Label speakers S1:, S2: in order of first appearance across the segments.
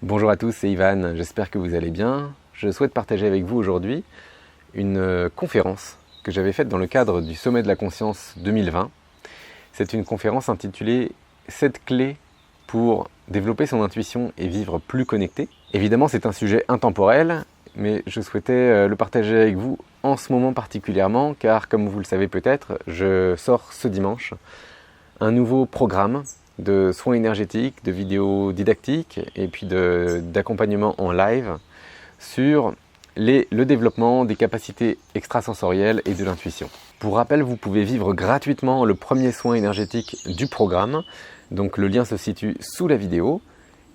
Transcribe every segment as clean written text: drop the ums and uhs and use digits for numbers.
S1: Bonjour à tous, c'est Ivan, j'espère que vous allez bien. Je souhaite partager avec vous aujourd'hui une conférence que j'avais faite dans le cadre du Sommet de la Conscience 2020. C'est une conférence intitulée « 7 clés pour développer son intuition et vivre plus connecté ». Évidemment, c'est un sujet intemporel, mais je souhaitais le partager avec vous en ce moment particulièrement, car comme vous le savez peut-être, je sors ce dimanche un nouveau programme de soins énergétiques, de vidéos didactiques et puis d'accompagnement en live sur le développement des capacités extrasensorielles et de l'intuition. Pour rappel, vous pouvez vivre gratuitement le premier soin énergétique du programme, donc le lien se situe sous la vidéo.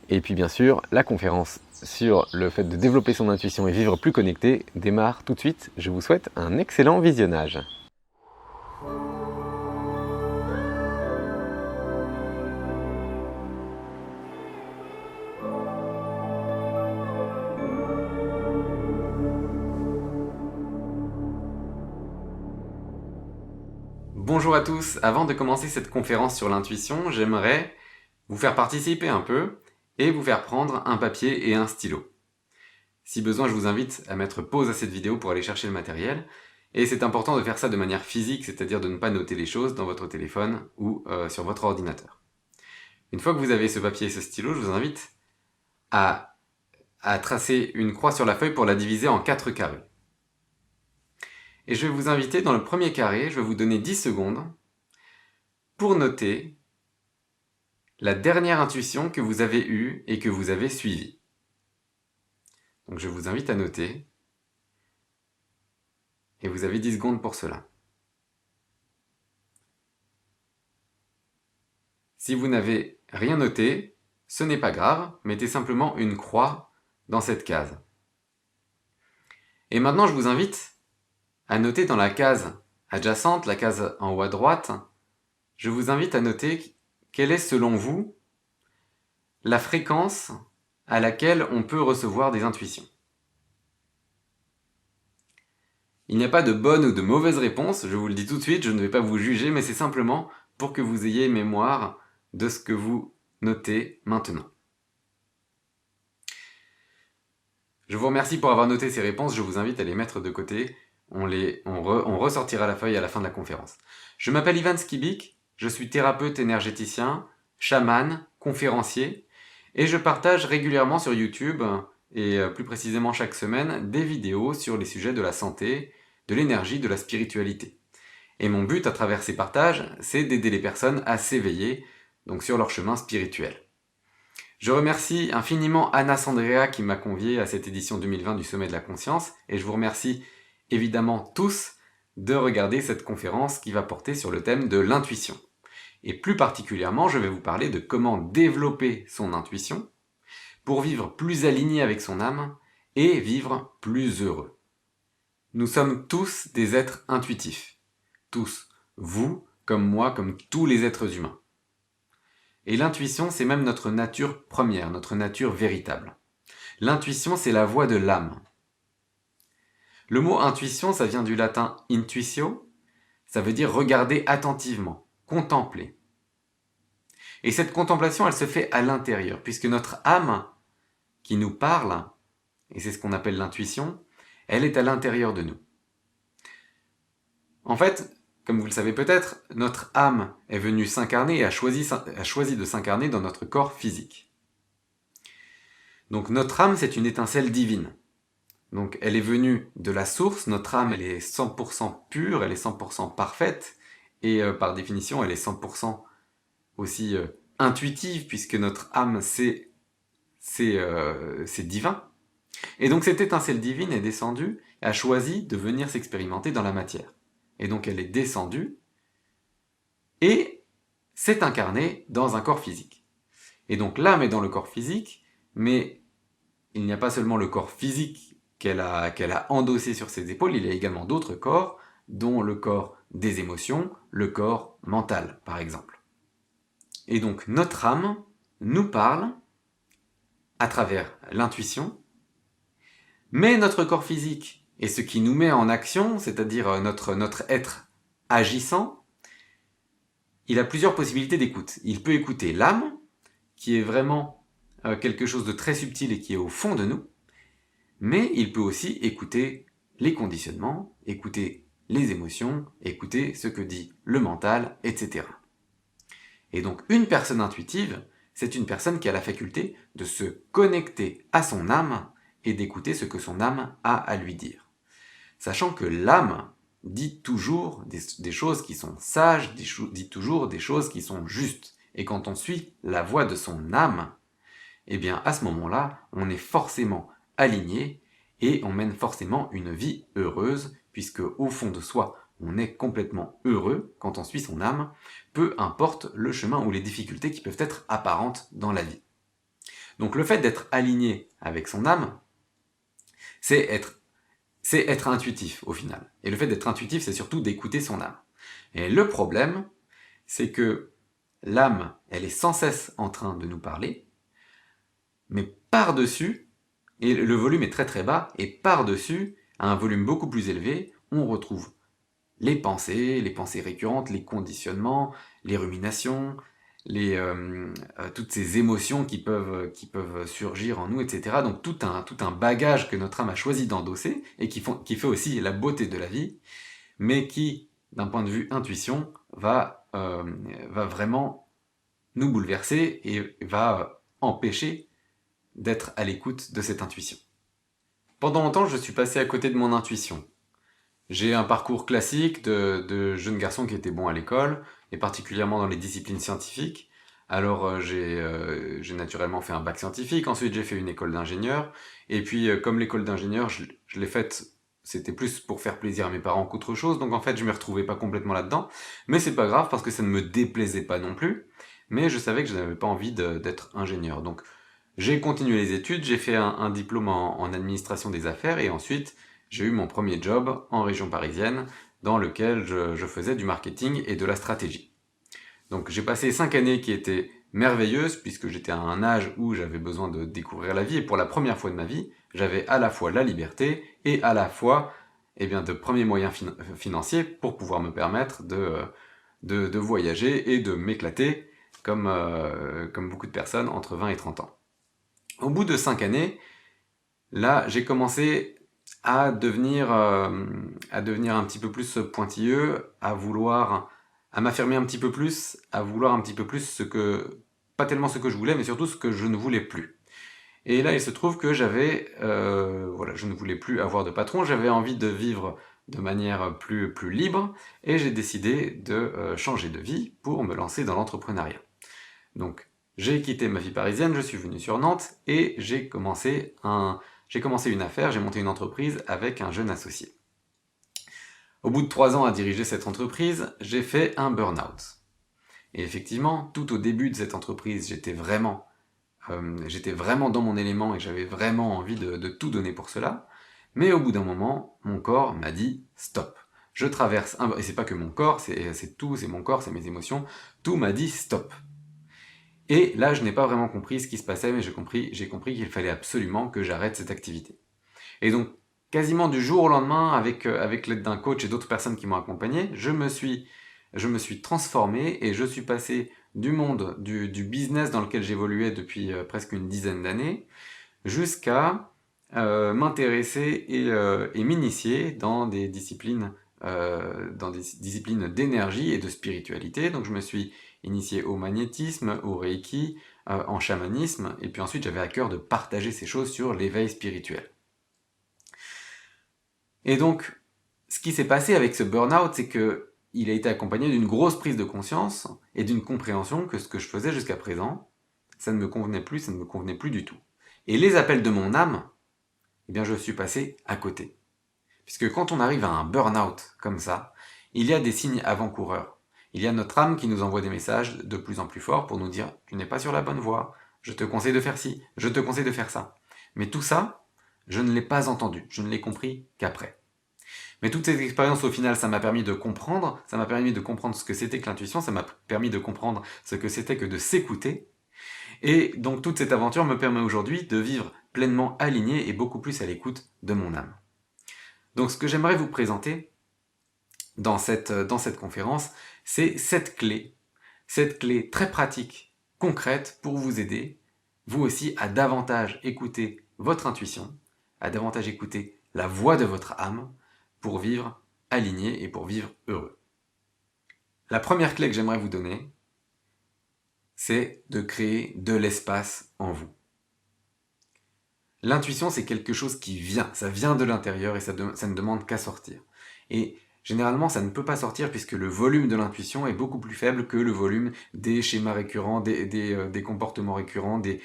S1: Et puis bien sûr, la conférence sur le fait de développer son intuition et vivre plus connecté démarre tout de suite. Je vous souhaite un excellent visionnage. Bonjour à tous, avant de commencer cette conférence sur l'intuition, j'aimerais vous faire participer un peu et vous faire prendre un papier et un stylo. Si besoin, je vous invite à mettre pause à cette vidéo pour aller chercher le matériel. Et c'est important de faire ça de manière physique, c'est-à-dire de ne pas noter les choses dans votre téléphone ou sur votre ordinateur. Une fois que vous avez ce papier et ce stylo, je vous invite à tracer une croix sur la feuille pour la diviser en 4 carrés. Et je vais vous inviter dans le premier carré, je vais vous donner 10 secondes pour noter la dernière intuition que vous avez eue et que vous avez suivie. Donc je vous invite à noter, et vous avez 10 secondes pour cela. Si vous n'avez rien noté, ce n'est pas grave, mettez simplement une croix dans cette case. Et maintenant je vous invite à noter dans la case adjacente, la case en haut à droite, je vous invite à noter quelle est selon vous la fréquence à laquelle on peut recevoir des intuitions. Il n'y a pas de bonne ou de mauvaise réponse, je vous le dis tout de suite, je ne vais pas vous juger, mais c'est simplement pour que vous ayez mémoire de ce que vous notez maintenant. Je vous remercie pour avoir noté ces réponses, je vous invite à les mettre de côté, on ressortira la feuille à la fin de la conférence. Je m'appelle Ivan Skibik, je suis thérapeute énergéticien, chaman, conférencier, et je partage régulièrement sur YouTube, et plus précisément chaque semaine, des vidéos sur les sujets de la santé, de l'énergie, de la spiritualité. Et mon but à travers ces partages, c'est d'aider les personnes à s'éveiller, donc sur leur chemin spirituel. Je remercie infiniment Anna Sandrea qui m'a convié à cette édition 2020 du Sommet de la Conscience, et je vous remercie évidemment tous de regarder cette conférence qui va porter sur le thème de l'intuition. Et plus particulièrement, je vais vous parler de comment développer son intuition pour vivre plus aligné avec son âme et vivre plus heureux. Nous sommes tous des êtres intuitifs. Tous. Vous, comme moi, comme tous les êtres humains. Et l'intuition, c'est même notre nature première, notre nature véritable. L'intuition, c'est la voix de l'âme. Le mot intuition, ça vient du latin intuitio, ça veut dire regarder attentivement, contempler. Et cette contemplation, elle se fait à l'intérieur, puisque notre âme qui nous parle, et c'est ce qu'on appelle l'intuition, elle est à l'intérieur de nous. En fait, comme vous le savez peut-être, notre âme est venue s'incarner et a choisi de s'incarner dans notre corps physique. Donc notre âme, c'est une étincelle divine. Donc elle est venue de la source, notre âme elle est 100% pure, elle est 100% parfaite, et par définition elle est 100% aussi intuitive, puisque notre âme c'est divin. Et donc cette étincelle divine est descendue et a choisi de venir s'expérimenter dans la matière. Et donc elle est descendue et s'est incarnée dans un corps physique. Et donc l'âme est dans le corps physique, mais il n'y a pas seulement le corps physique qu'elle a endossé sur ses épaules, il y a également d'autres corps, dont le corps des émotions, le corps mental, par exemple. Et donc notre âme nous parle à travers l'intuition, mais notre corps physique est ce qui nous met en action, c'est-à-dire notre être agissant, il a plusieurs possibilités d'écoute. Il peut écouter l'âme, qui est vraiment quelque chose de très subtil et qui est au fond de nous, mais il peut aussi écouter les conditionnements, écouter les émotions, écouter ce que dit le mental, etc. Et donc une personne intuitive, c'est une personne qui a la faculté de se connecter à son âme et d'écouter ce que son âme a à lui dire. Sachant que l'âme dit toujours des choses qui sont sages, dit toujours des choses qui sont justes. Et quand on suit la voix de son âme, eh bien à ce moment-là, on est forcément aligné et on mène forcément une vie heureuse, puisque au fond de soi, on est complètement heureux quand on suit son âme, peu importe le chemin ou les difficultés qui peuvent être apparentes dans la vie. Donc le fait d'être aligné avec son âme, c'est être intuitif au final. Et le fait d'être intuitif, c'est surtout d'écouter son âme. Et le problème, c'est que l'âme, elle est sans cesse en train de nous parler, mais par-dessus, et le volume est très très bas, et par-dessus, à un volume beaucoup plus élevé, on retrouve les pensées récurrentes, les conditionnements, les ruminations, toutes ces émotions qui peuvent surgir en nous, etc. Donc tout un bagage que notre âme a choisi d'endosser, et qui fait aussi la beauté de la vie, mais qui, d'un point de vue intuition, va vraiment nous bouleverser et va empêcher d'être à l'écoute de cette intuition. Pendant longtemps, je suis passé à côté de mon intuition. J'ai un parcours classique de jeune garçon qui était bon à l'école, et particulièrement dans les disciplines scientifiques. Alors j'ai naturellement fait un bac scientifique, ensuite j'ai fait une école d'ingénieur, et puis comme l'école d'ingénieur, je l'ai faite, c'était plus pour faire plaisir à mes parents qu'autre chose, donc en fait je me retrouvais pas complètement là-dedans, mais c'est pas grave parce que ça ne me déplaisait pas non plus, mais je savais que je n'avais pas envie d'être ingénieur. Donc j'ai continué les études, j'ai fait un diplôme en administration des affaires, et ensuite j'ai eu mon premier job en région parisienne dans lequel je faisais du marketing et de la stratégie. Donc j'ai passé 5 années qui étaient merveilleuses puisque j'étais à un âge où j'avais besoin de découvrir la vie, et pour la première fois de ma vie, j'avais à la fois la liberté et à la fois de premiers moyens financiers pour pouvoir me permettre de voyager et de m'éclater comme beaucoup de personnes entre 20 et 30 ans. Au bout de 5 années, là j'ai commencé à devenir un petit peu plus pointilleux, à m'affirmer un petit peu plus, à vouloir un petit peu plus pas tellement ce que je voulais, mais surtout ce que je ne voulais plus. Et là, il se trouve que je ne voulais plus avoir de patron, j'avais envie de vivre de manière plus libre, et j'ai décidé de changer de vie pour me lancer dans l'entrepreneuriat. Donc, j'ai quitté ma vie parisienne, je suis venu sur Nantes, et j'ai commencé une affaire, j'ai monté une entreprise avec un jeune associé. Au bout de 3 ans à diriger cette entreprise, j'ai fait un burn-out. Et effectivement, tout au début de cette entreprise, j'étais vraiment dans mon élément et j'avais vraiment envie de tout donner pour cela. Mais au bout d'un moment, mon corps m'a dit « stop ». Je traverse et c'est pas que mon corps, c'est tout, c'est mon corps, c'est mes émotions, tout m'a dit « stop ». Et là, je n'ai pas vraiment compris ce qui se passait, mais j'ai compris qu'il fallait absolument que j'arrête cette activité. Et donc, quasiment du jour au lendemain, avec l'aide d'un coach et d'autres personnes qui m'ont accompagné, je me suis transformé et je suis passé du monde du business dans lequel j'évoluais depuis presque une dizaine d'années, jusqu'à m'intéresser et m'initier dans des disciplines d'énergie et de spiritualité. Donc je me suis initié au magnétisme, au reiki, en chamanisme, et puis ensuite j'avais à cœur de partager ces choses sur l'éveil spirituel. Et donc, ce qui s'est passé avec ce burn-out, c'est que il a été accompagné d'une grosse prise de conscience et d'une compréhension que ce que je faisais jusqu'à présent, ça ne me convenait plus du tout. Et les appels de mon âme, eh bien je suis passé à côté. Puisque quand on arrive à un burn-out comme ça, il y a des signes avant-coureurs. Il y a notre âme qui nous envoie des messages de plus en plus forts pour nous dire « tu n'es pas sur la bonne voie, je te conseille de faire ci, je te conseille de faire ça ». Mais tout ça, je ne l'ai pas entendu, je ne l'ai compris qu'après. Mais toutes ces expériences, au final, ça m'a permis de comprendre ce que c'était que l'intuition, ça m'a permis de comprendre ce que c'était que de s'écouter. Et donc toute cette aventure me permet aujourd'hui de vivre pleinement aligné et beaucoup plus à l'écoute de mon âme. Donc ce que j'aimerais vous présenter dans cette conférence, c'est cette clé très pratique, concrète, pour vous aider vous aussi, à davantage écouter votre intuition, à davantage écouter la voix de votre âme pour vivre aligné et pour vivre heureux. La première clé que j'aimerais vous donner, c'est de créer de l'espace en vous. L'intuition, c'est quelque chose qui vient, ça vient de l'intérieur et ça ne demande qu'à sortir. Et généralement, ça ne peut pas sortir puisque le volume de l'intuition est beaucoup plus faible que le volume des schémas récurrents, des comportements récurrents, des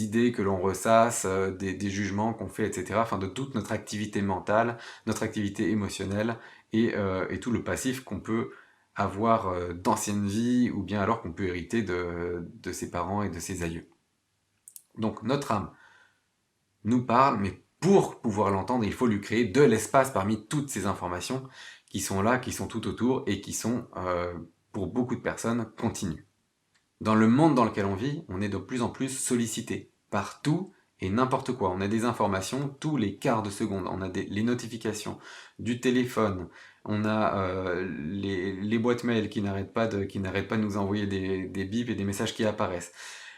S1: idées que l'on ressasse, des jugements qu'on fait, etc. Enfin, de toute notre activité mentale, notre activité émotionnelle et tout le passif qu'on peut avoir d'anciennes vies ou bien alors qu'on peut hériter de ses parents et de ses aïeux. Donc notre âme nous parle, mais pour pouvoir l'entendre, il faut lui créer de l'espace parmi toutes ces informations qui sont là, qui sont tout autour et qui sont, pour beaucoup de personnes, continues. Dans le monde dans lequel on vit, on est de plus en plus sollicité par tout et n'importe quoi. On a des informations tous les quarts de seconde, on a les notifications du téléphone, on a les boîtes mail qui n'arrêtent pas de nous envoyer des bips et des messages qui apparaissent.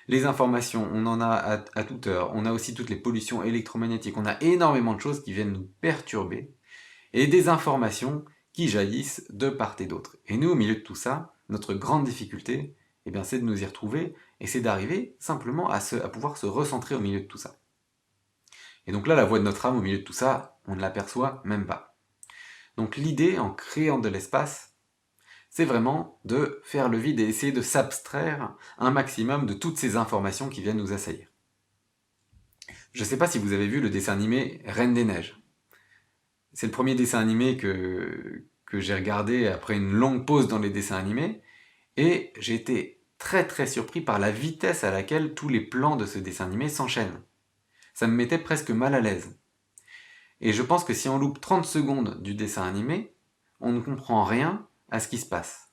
S1: Les informations, on en a à toute heure. On a aussi toutes les pollutions électromagnétiques. On a énormément de choses qui viennent nous perturber et des informations qui jaillissent de part et d'autre. Et nous, au milieu de tout ça, notre grande difficulté, eh bien, c'est de nous y retrouver et c'est d'arriver simplement à pouvoir se recentrer au milieu de tout ça. Et donc là, la voix de notre âme au milieu de tout ça, on ne l'aperçoit même pas. Donc l'idée, en créant de l'espace, c'est vraiment de faire le vide et essayer de s'abstraire un maximum de toutes ces informations qui viennent nous assaillir. Je ne sais pas si vous avez vu le dessin animé Reine des Neiges. C'est le premier dessin animé que j'ai regardé après une longue pause dans les dessins animés, et j'ai été très très surpris par la vitesse à laquelle tous les plans de ce dessin animé s'enchaînent. Ça me mettait presque mal à l'aise. Et je pense que si on loupe 30 secondes du dessin animé, on ne comprend rien à ce qui se passe.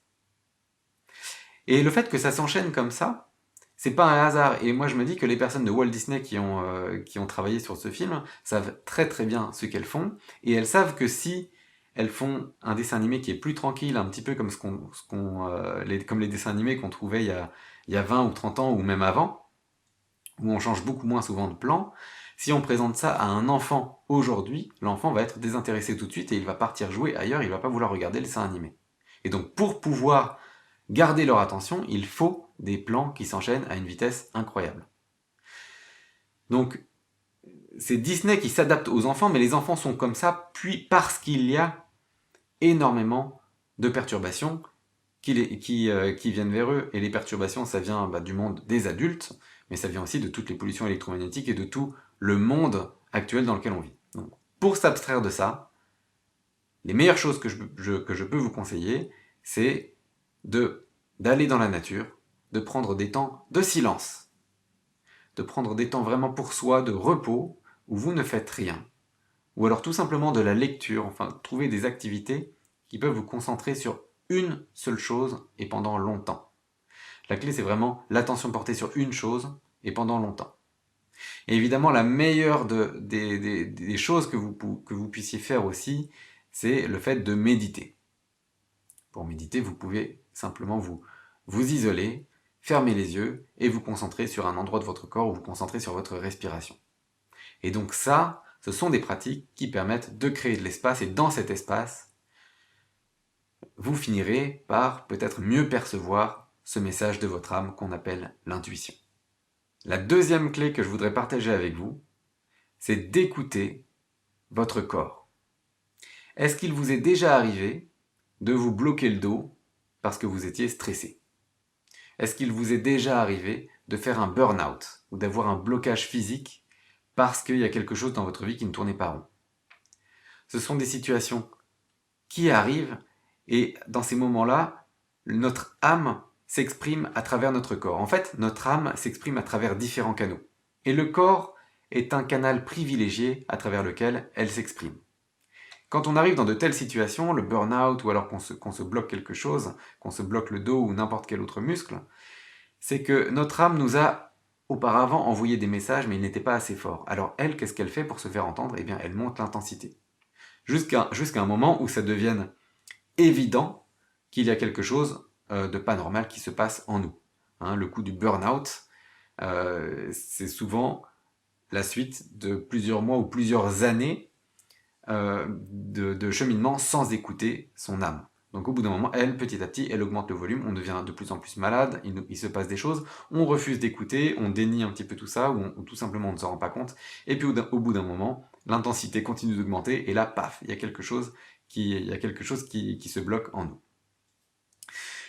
S1: Et le fait que ça s'enchaîne comme ça, c'est pas un hasard. Et moi je me dis que les personnes de Walt Disney qui ont travaillé sur ce film savent très très bien ce qu'elles font, et elles savent que si elles font un dessin animé qui est plus tranquille, un petit peu comme comme les dessins animés qu'on trouvait il y a 20 ou 30 ans, ou même avant, où on change beaucoup moins souvent de plan, si on présente ça à un enfant aujourd'hui, l'enfant va être désintéressé tout de suite et il va partir jouer ailleurs, il va pas vouloir regarder le dessin animé. Et donc pour pouvoir garder leur attention, il faut des plans qui s'enchaînent à une vitesse incroyable. Donc c'est Disney qui s'adapte aux enfants, mais les enfants sont comme ça, puis parce qu'il y a énormément de perturbations qui viennent vers eux, et les perturbations, ça vient du monde des adultes, mais ça vient aussi de toutes les pollutions électromagnétiques et de tout le monde actuel dans lequel on vit. Donc, pour s'abstraire de ça, les meilleures choses que je peux vous conseiller, c'est d'aller dans la nature, de prendre des temps de silence, de prendre des temps vraiment pour soi, de repos, où vous ne faites rien, ou alors tout simplement de la lecture, enfin trouver des activités qui peuvent vous concentrer sur une seule chose et pendant longtemps. La clé, c'est vraiment l'attention portée sur une chose et pendant longtemps. Et évidemment, la meilleure des choses que vous puissiez faire aussi, c'est le fait de méditer. Pour méditer, vous pouvez simplement vous isoler, fermer les yeux et vous concentrer sur un endroit de votre corps ou vous concentrer sur votre respiration. Et donc ça, ce sont des pratiques qui permettent de créer de l'espace, et dans cet espace, vous finirez par peut-être mieux percevoir ce message de votre âme qu'on appelle l'intuition. La deuxième clé que je voudrais partager avec vous, c'est d'écouter votre corps. Est-ce qu'il vous est déjà arrivé de vous bloquer le dos parce que vous étiez stressé? Est-ce qu'il vous est déjà arrivé de faire un burn-out ou d'avoir un blocage physique parce qu'il y a quelque chose dans votre vie qui ne tournait pas rond? Ce sont des situations qui arrivent, et dans ces moments-là, notre âme s'exprime à travers notre corps. En fait, notre âme s'exprime à travers différents canaux. Et le corps est un canal privilégié à travers lequel elle s'exprime. Quand on arrive dans de telles situations, le burn-out, ou alors qu'on se bloque quelque chose, qu'on se bloque le dos ou n'importe quel autre muscle, c'est que notre âme nous a auparavant envoyé des messages, mais ils n'étaient pas assez forts. Alors elle, qu'est-ce qu'elle fait pour se faire entendre? Eh bien, elle monte l'intensité. Jusqu'à un moment où ça devienne évident qu'il y a quelque chose de pas normal qui se passe en nous. Le coup du burn-out, c'est souvent la suite de plusieurs mois ou plusieurs années de cheminement sans écouter son âme. Donc au bout d'un moment, elle, petit à petit, elle augmente le volume, on devient de plus en plus malade, il se passe des choses, on refuse d'écouter, on dénie un petit peu tout ça, ou tout simplement on ne s'en rend pas compte, et puis au bout d'un moment, l'intensité continue d'augmenter, et là, paf, il y a quelque chose qui se bloque en nous.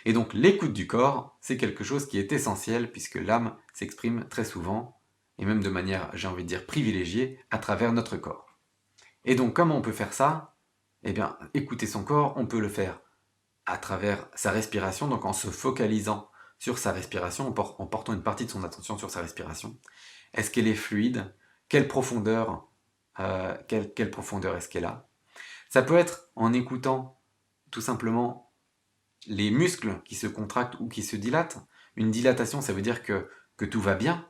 S1: Et donc l'écoute du corps, c'est quelque chose qui est essentiel, puisque l'âme s'exprime très souvent, et même de manière, j'ai envie de dire, privilégiée, à travers notre corps. Et donc, comment on peut faire ça? Eh bien, écouter son corps, on peut le faire à travers sa respiration, donc en se focalisant sur sa respiration, en portant une partie de son attention sur sa respiration. Est-ce qu'elle est fluide? Quelle profondeur, quelle profondeur est-ce qu'elle a? Ça peut être en écoutant tout simplement les muscles qui se contractent ou qui se dilatent. Une dilatation, ça veut dire que tout va bien.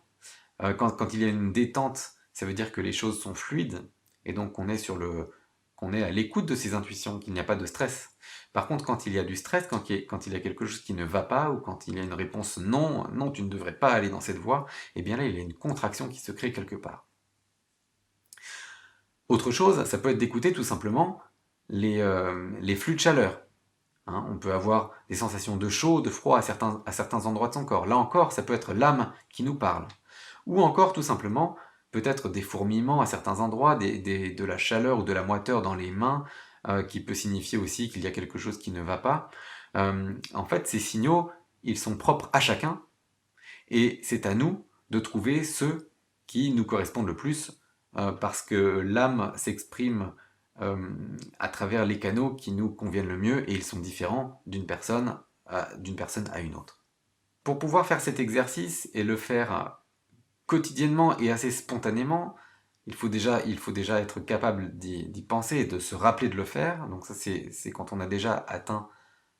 S1: Quand il y a une détente, ça veut dire que les choses sont fluides, et donc qu'on est à l'écoute de ses intuitions, qu'il n'y a pas de stress. Par contre, quand il y a du stress, quand il y a quelque chose qui ne va pas, ou quand il y a une réponse non, non, tu ne devrais pas aller dans cette voie, eh bien là, il y a une contraction qui se crée quelque part. Autre chose, ça peut être d'écouter tout simplement les flux de chaleur. Hein, on peut avoir des sensations de chaud, de froid à certains endroits de son corps. Là encore, ça peut être l'âme qui nous parle. Ou encore, tout simplement, peut-être des fourmillements à certains endroits, de la chaleur ou de la moiteur dans les mains, qui peut signifier aussi qu'il y a quelque chose qui ne va pas. En fait, ces signaux, ils sont propres à chacun, et c'est à nous de trouver ceux qui nous correspondent le plus, parce que l'âme s'exprime à travers les canaux qui nous conviennent le mieux, et ils sont différents d'une personne à une autre. Pour pouvoir faire cet exercice et le faire quotidiennement et assez spontanément, il faut déjà être capable d'y penser et de se rappeler de le faire. Donc ça, c'est quand on a déjà atteint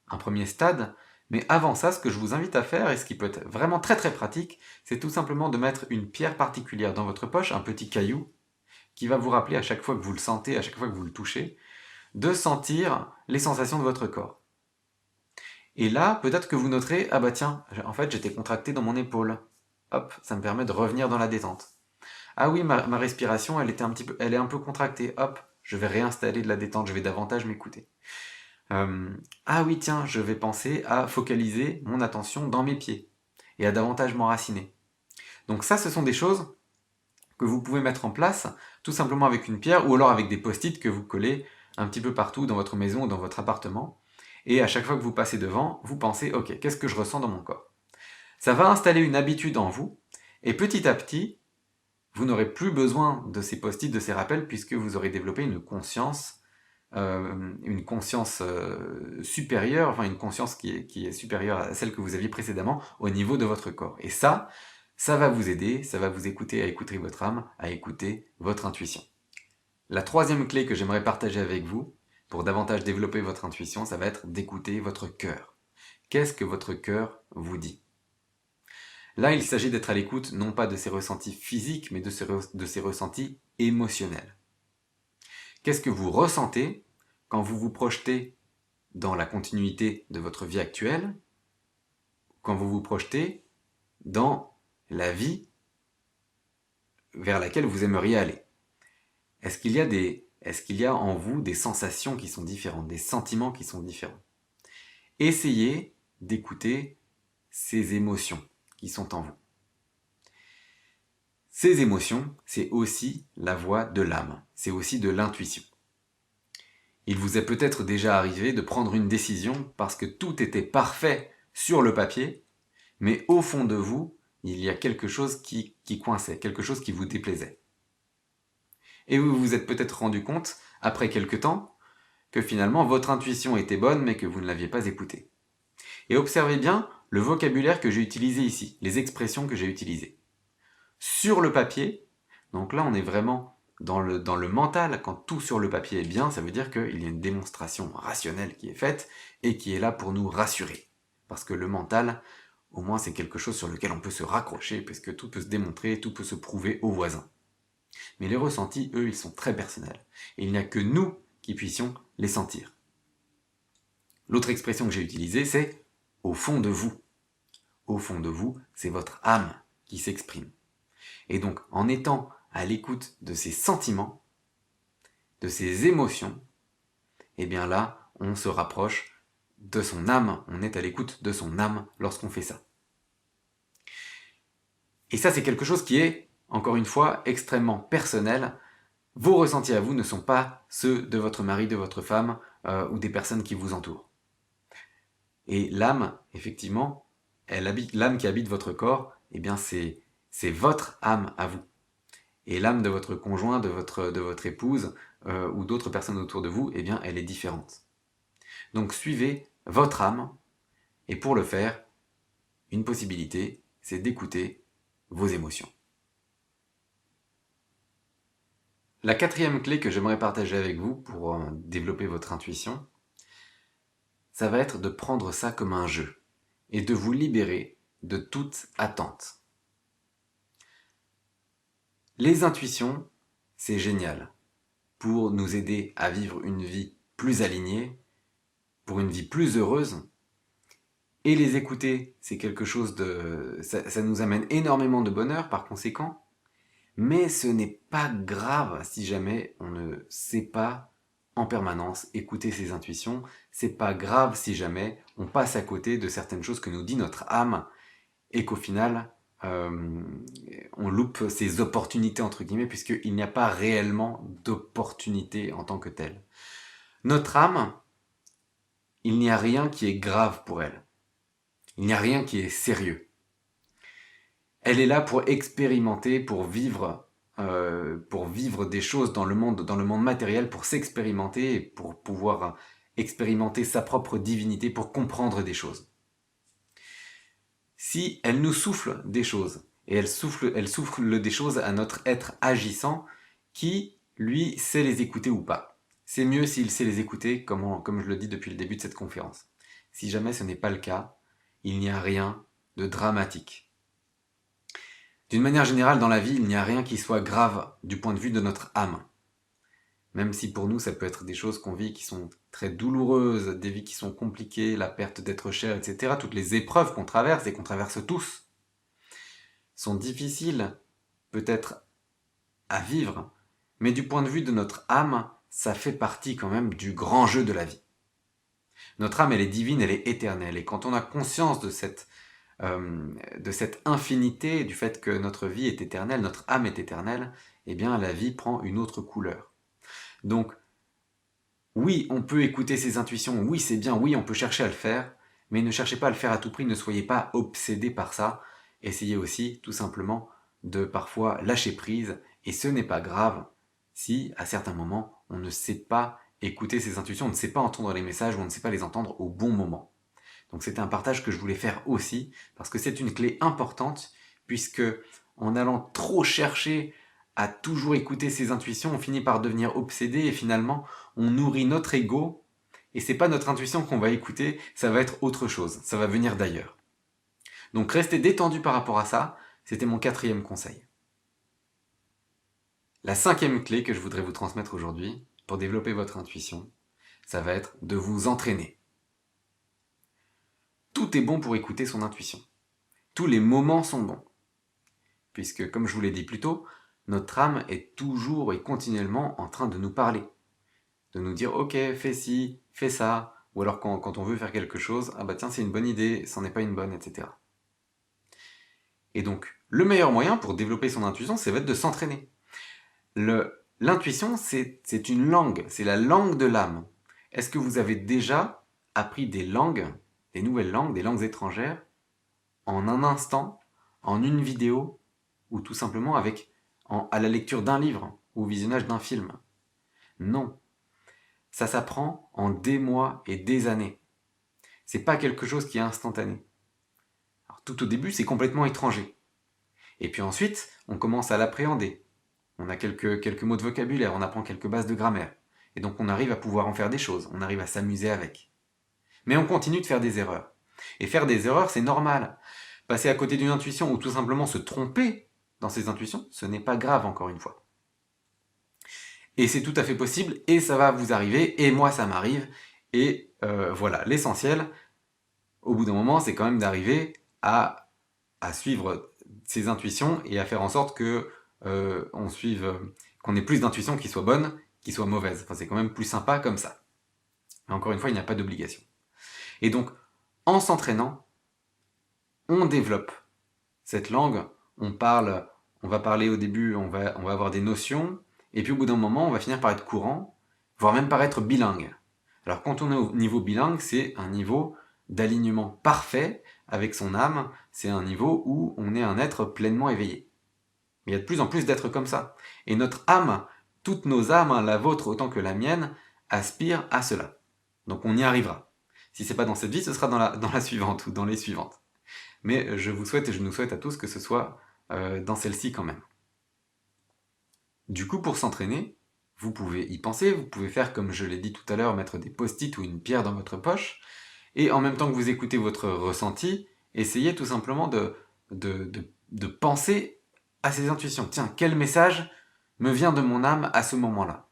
S1: un premier stade. Mais avant ça, ce que je vous invite à faire, et ce qui peut être vraiment très très pratique, c'est tout simplement de mettre une pierre particulière dans votre poche, un petit caillou, qui va vous rappeler à chaque fois que vous le sentez, à chaque fois que vous le touchez, de sentir les sensations de votre corps. Et là, peut-être que vous noterez, ah bah tiens, en fait j'étais contracté dans mon épaule. Hop, ça me permet de revenir dans la détente. Ah oui, ma respiration, elle est un peu contractée. Hop, je vais réinstaller de la détente, je vais davantage m'écouter. Ah oui, tiens, je vais penser à focaliser mon attention dans mes pieds et à davantage m'enraciner. Donc ça, ce sont des choses que vous pouvez mettre en place tout simplement avec une pierre ou alors avec des post-it que vous collez un petit peu partout dans votre maison ou dans votre appartement. Et à chaque fois que vous passez devant, vous pensez, ok, qu'est-ce que je ressens dans mon corps? Ça va installer une habitude en vous, et petit à petit, vous n'aurez plus besoin de ces post-it, de ces rappels, puisque vous aurez développé une conscience supérieure, enfin une conscience qui est supérieure à celle que vous aviez précédemment au niveau de votre corps. Et ça va vous aider, ça va vous écouter à écouter votre âme, à écouter votre intuition. La troisième clé que j'aimerais partager avec vous, pour davantage développer votre intuition, ça va être d'écouter votre cœur. Qu'est-ce que votre cœur vous dit? Là, il s'agit d'être à l'écoute non pas de ses ressentis physiques, mais de ses ressentis émotionnels. Qu'est-ce que vous ressentez quand vous vous projetez dans la continuité de votre vie actuelle, quand vous vous projetez dans la vie vers laquelle vous aimeriez aller? Est-ce qu'il y a en vous des sensations qui sont différentes, des sentiments qui sont différents? Essayez d'écouter ces émotions qui sont en vous. Ces émotions, c'est aussi la voix de l'âme, c'est aussi de l'intuition. Il vous est peut-être déjà arrivé de prendre une décision parce que tout était parfait sur le papier, mais au fond de vous, il y a quelque chose qui coinçait, quelque chose qui vous déplaisait. Et vous vous êtes peut-être rendu compte, après quelque temps, que finalement votre intuition était bonne mais que vous ne l'aviez pas écoutée. Et observez bien le vocabulaire que j'ai utilisé ici, les expressions que j'ai utilisées. Sur le papier, donc là on est vraiment dans le mental, quand tout sur le papier est bien, ça veut dire qu'il y a une démonstration rationnelle qui est faite et qui est là pour nous rassurer. Parce que le mental, au moins c'est quelque chose sur lequel on peut se raccrocher, puisque tout peut se démontrer, tout peut se prouver aux voisins. Mais les ressentis, eux, ils sont très personnels. Et il n'y a que nous qui puissions les sentir. L'autre expression que j'ai utilisée, c'est « au fond de vous ». Au fond de vous, c'est votre âme qui s'exprime. Et donc, en étant à l'écoute de ses sentiments, de ses émotions, eh bien là, on se rapproche de son âme, on est à l'écoute de son âme lorsqu'on fait ça. Et ça, c'est quelque chose qui est, encore une fois, extrêmement personnel. Vos ressentis à vous ne sont pas ceux de votre mari, de votre femme ou des personnes qui vous entourent. Et l'âme, effectivement, l'âme qui habite votre corps, eh bien c'est votre âme à vous. Et l'âme de votre conjoint, de votre épouse ou d'autres personnes autour de vous, eh bien elle est différente. Donc suivez votre âme, et pour le faire, une possibilité, c'est d'écouter vos émotions. La quatrième clé que j'aimerais partager avec vous pour développer votre intuition, ça va être de prendre ça comme un jeu et de vous libérer de toute attente. Les intuitions, c'est génial pour nous aider à vivre une vie plus alignée, pour une vie plus heureuse. Et les écouter, c'est quelque chose de... ça nous amène énormément de bonheur par conséquent. Mais ce n'est pas grave si jamais on ne sait pas en permanence écouter ses intuitions. C'est pas grave si jamais on passe à côté de certaines choses que nous dit notre âme et qu'au final, on loupe ces opportunités entre guillemets puisqu'il n'y a pas réellement d'opportunité en tant que telle. Notre âme, il n'y a rien qui est grave pour elle. Il n'y a rien qui est sérieux. Elle est là pour expérimenter, pour vivre des choses dans le monde matériel, pour s'expérimenter et pour pouvoir expérimenter sa propre divinité, pour comprendre des choses. Si elle nous souffle des choses, et elle souffle des choses à notre être agissant, qui, lui, sait les écouter ou pas. C'est mieux s'il sait les écouter, comme je le dis depuis le début de cette conférence. Si jamais ce n'est pas le cas, il n'y a rien de dramatique. D'une manière générale, dans la vie, il n'y a rien qui soit grave du point de vue de notre âme. Même si pour nous, ça peut être des choses qu'on vit qui sont très douloureuses, des vies qui sont compliquées, la perte d'être cher, etc. Toutes les épreuves qu'on traverse et qu'on traverse tous sont difficiles, peut-être, à vivre, mais du point de vue de notre âme, ça fait partie quand même du grand jeu de la vie. Notre âme, elle est divine, elle est éternelle, et quand on a conscience de cette infinité, du fait que notre vie est éternelle, notre âme est éternelle, eh bien la vie prend une autre couleur. Donc, oui, on peut écouter ses intuitions, oui c'est bien, oui on peut chercher à le faire, mais ne cherchez pas à le faire à tout prix, ne soyez pas obsédé par ça, essayez aussi tout simplement de parfois lâcher prise, et ce n'est pas grave si à certains moments on ne sait pas écouter ses intuitions, on ne sait pas entendre les messages ou on ne sait pas les entendre au bon moment. Donc c'était un partage que je voulais faire aussi, parce que c'est une clé importante, puisque en allant trop chercher à toujours écouter ses intuitions, on finit par devenir obsédé et finalement on nourrit notre ego, et c'est pas notre intuition qu'on va écouter, ça va être autre chose, ça va venir d'ailleurs. Donc restez détendu par rapport à ça, c'était mon 4e conseil. La 5e clé que je voudrais vous transmettre aujourd'hui, pour développer votre intuition, ça va être de vous entraîner. Tout est bon pour écouter son intuition. Tous les moments sont bons. Puisque, comme je vous l'ai dit plus tôt, notre âme est toujours et continuellement en train de nous parler. De nous dire, ok, fais ci, fais ça. Ou alors quand on veut faire quelque chose, ah bah tiens, c'est une bonne idée, c'en est pas une bonne, etc. Et donc, le meilleur moyen pour développer son intuition, c'est de s'entraîner. L'intuition, c'est une langue, c'est la langue de l'âme. Est-ce que vous avez déjà appris des langues, des nouvelles langues, des langues étrangères, en un instant, en une vidéo, ou tout simplement à la lecture d'un livre, ou au visionnage d'un film? Non. Ça s'apprend en des mois et des années. C'est pas quelque chose qui est instantané. Alors, tout au début, c'est complètement étranger. Et puis ensuite, on commence à l'appréhender. On a quelques mots de vocabulaire, on apprend quelques bases de grammaire. Et donc on arrive à pouvoir en faire des choses, on arrive à s'amuser avec. Mais on continue de faire des erreurs. Et faire des erreurs, c'est normal. Passer à côté d'une intuition ou tout simplement se tromper dans ses intuitions, ce n'est pas grave encore une fois. Et c'est tout à fait possible, et ça va vous arriver, et moi ça m'arrive, et voilà, l'essentiel, au bout d'un moment, c'est quand même d'arriver à suivre ses intuitions et à faire en sorte que qu'on ait plus d'intuitions qui soient bonnes, qui soient mauvaises. Enfin, c'est quand même plus sympa comme ça. Mais encore une fois, il n'y a pas d'obligation. Et donc, en s'entraînant, on développe cette langue. On va parler au début, on va avoir des notions, et puis au bout d'un moment, on va finir par être courant, voire même par être bilingue. Alors quand on est au niveau bilingue, c'est un niveau d'alignement parfait avec son âme, c'est un niveau où on est un être pleinement éveillé. Mais il y a de plus en plus d'êtres comme ça. Et notre âme, toutes nos âmes, la vôtre autant que la mienne, aspirent à cela. Donc on y arrivera. Si c'est pas dans cette vie, ce sera dans la suivante ou dans les suivantes. Mais je vous souhaite et je nous souhaite à tous que ce soit dans celle-ci quand même. Du coup, pour s'entraîner, vous pouvez y penser, vous pouvez faire comme je l'ai dit tout à l'heure, mettre des post-it ou une pierre dans votre poche, et en même temps que vous écoutez votre ressenti, essayez tout simplement de penser à ces intuitions. Tiens, quel message me vient de mon âme à ce moment-là?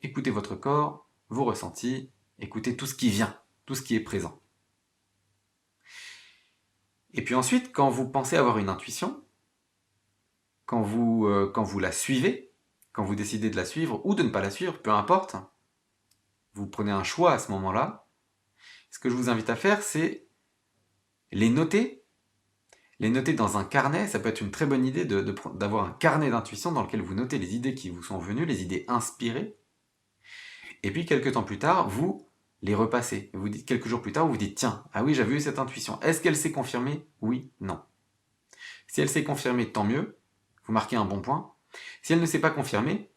S1: Écoutez votre corps, vos ressentis, écoutez tout ce qui vient, tout ce qui est présent. Et puis ensuite, quand vous pensez avoir une intuition, quand vous la suivez, quand vous décidez de la suivre ou de ne pas la suivre, peu importe, vous prenez un choix à ce moment-là, ce que je vous invite à faire, c'est les noter dans un carnet. Ça peut être une très bonne idée d'avoir un carnet d'intuition dans lequel vous notez les idées qui vous sont venues, les idées inspirées, et puis quelques temps plus tard, vous les repassez. Vous dites, quelques jours plus tard, vous dites, tiens, ah oui, j'avais eu cette intuition. Est-ce qu'elle s'est confirmée? Oui, non. Si elle s'est confirmée, tant mieux, vous marquez un bon point. Si elle ne s'est pas confirmée,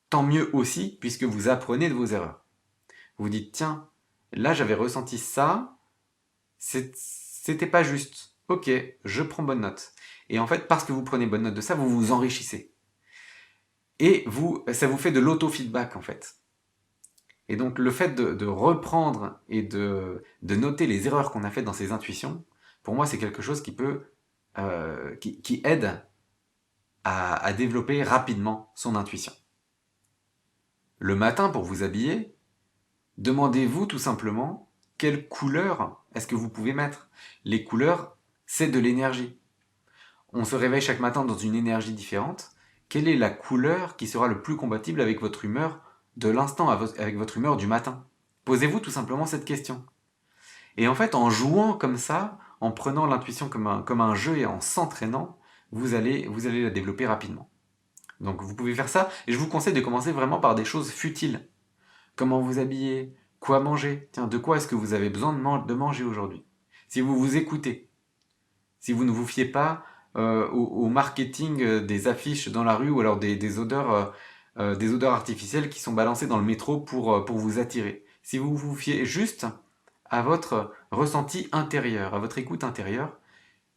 S1: tant mieux aussi, puisque vous apprenez de vos erreurs. Vous dites, tiens, là j'avais ressenti ça, c'était pas juste. Ok, je prends bonne note. Et en fait, parce que vous prenez bonne note de ça, vous vous enrichissez. Et ça vous fait de l'auto-feedback en fait. Et donc le fait de reprendre et de noter les erreurs qu'on a faites dans ses intuitions, pour moi c'est quelque chose qui aide à développer rapidement son intuition. Le matin, pour vous habiller, demandez-vous tout simplement quelle couleur est-ce que vous pouvez mettre. Les couleurs, c'est de l'énergie. On se réveille chaque matin dans une énergie différente. Quelle est la couleur qui sera le plus compatible avec votre humeur de l'instant, avec votre humeur du matin? Posez-vous tout simplement cette question. Et en fait, en jouant comme ça, en prenant l'intuition comme un jeu et en s'entraînant, vous allez la développer rapidement. Donc vous pouvez faire ça, et je vous conseille de commencer vraiment par des choses futiles. Comment vous habiller, quoi manger, tiens, de quoi est-ce que vous avez besoin de manger aujourd'hui? Si vous vous écoutez, si vous ne vous fiez pas au marketing des affiches dans la rue ou alors des odeurs artificielles qui sont balancées dans le métro pour vous attirer. Si vous vous fiez juste à votre ressenti intérieur, à votre écoute intérieure,